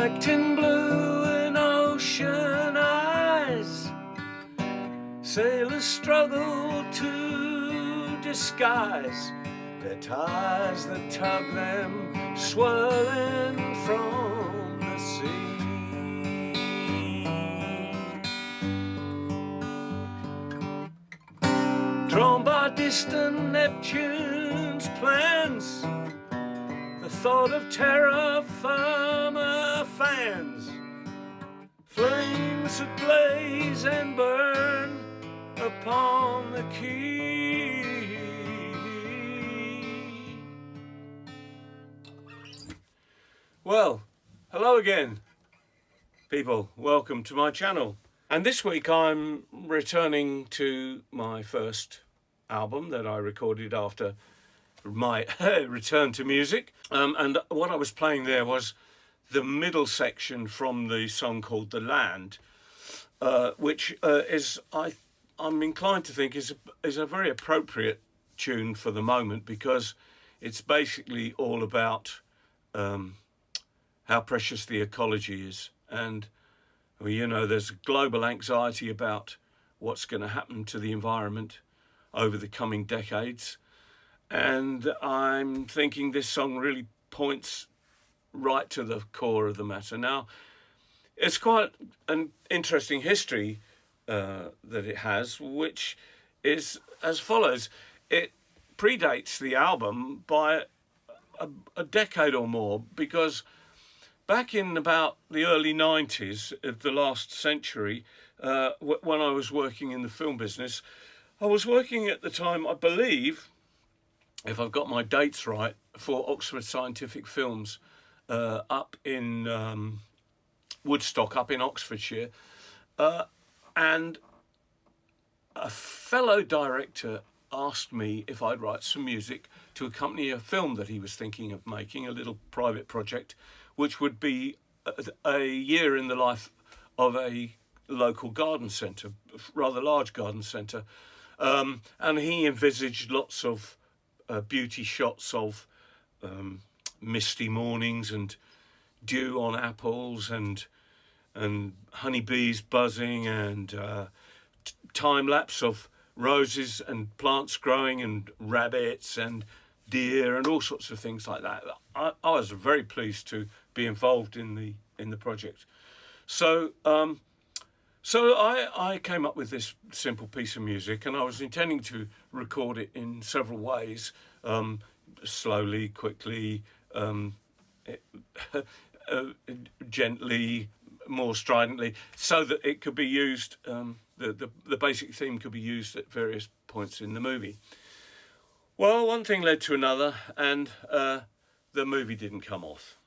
reflecting blue in ocean eyes, sailors struggle to disguise their ties that tug them, swirling from the sea. Drawn by distant Neptune's plans, the thought of terra firma fans flames that blaze and burn upon the quay. Well, hello again, people. Welcome to my channel. And this week I'm returning to my first album that I recorded after my return to music. And what I was playing there was the middle section from the song called The Land, which I'm inclined to think is a very appropriate tune for the moment, because it's basically all about how precious the ecology is. And well, you know, there's global anxiety about what's going to happen to the environment over the coming decades. And I'm thinking this song really points right to the core of the matter. Now, it's quite an interesting history that it has, which is as follows. It predates the album by a decade or more, because back in about the early 90s of the last century, when I was working in the film business, I was working at the time, I believe, if I've got my dates right, for Oxford Scientific Films up in Woodstock, up in Oxfordshire. And a fellow director asked me if I'd write some music to accompany a film that he was thinking of making, a little private project, which would be a year in the life of a local garden centre, rather large garden centre. And he envisaged lots of beauty shots of misty mornings and dew on apples and honeybees buzzing and time lapse of roses and plants growing and rabbits and deer and all sorts of things like that. I was very pleased to be involved in the project. So I came up with this simple piece of music, and I was intending to record it in several ways, slowly, quickly, gently, more stridently, so that it could be used, the basic theme could be used at various points in the movie. Well, one thing led to another, and the movie didn't come off,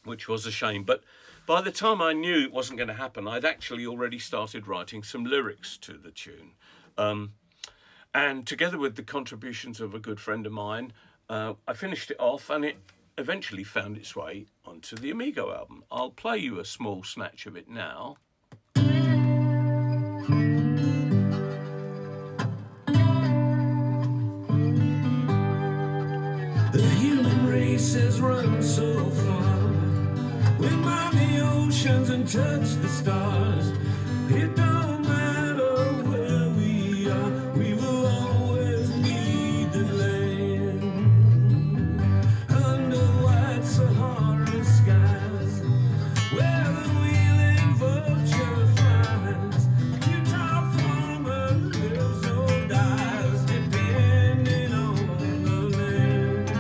which was a shame. But by the time I knew it wasn't going to happen, I'd actually already started writing some lyrics to the tune. And together with the contributions of a good friend of mine, I finished it off, and it eventually found its way onto the aMIGO album. I'll play you a small snatch of it now. The human race has run so far, we mine the oceans and touch the stars. It don't matter where we are, we will always need the land. Under white Saharan skies, where the wheeling vulture flies, Utah farmer lives or dies, depending on the land.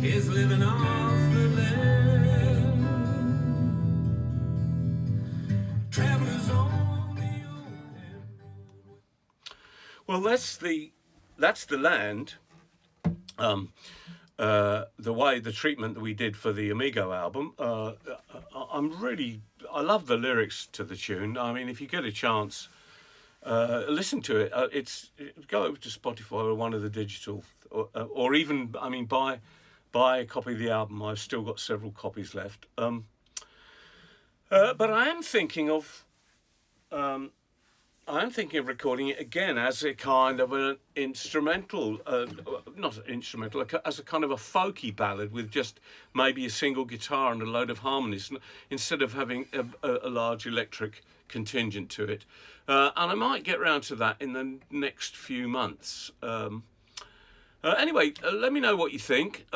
Is living off the land. Travelers on the old. Well, that's the land. The treatment that we did for the aMIGO album. I love the lyrics to the tune. I mean, if you get a chance, listen to it. Go over to Spotify or one of the digital, or even, I mean, buy a copy of the album. I've still got several copies left. But I am thinking of I'm thinking of recording it again as a kind of an instrumental, not instrumental, as a kind of a folky ballad with just maybe a single guitar and a load of harmonies, instead of having a large electric contingent to it. And I might get round to that in the next few months. Anyway, let me know what you think.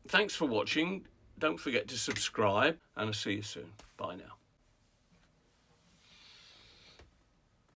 Thanks for watching. Don't forget to subscribe, and I'll see you soon. Bye now.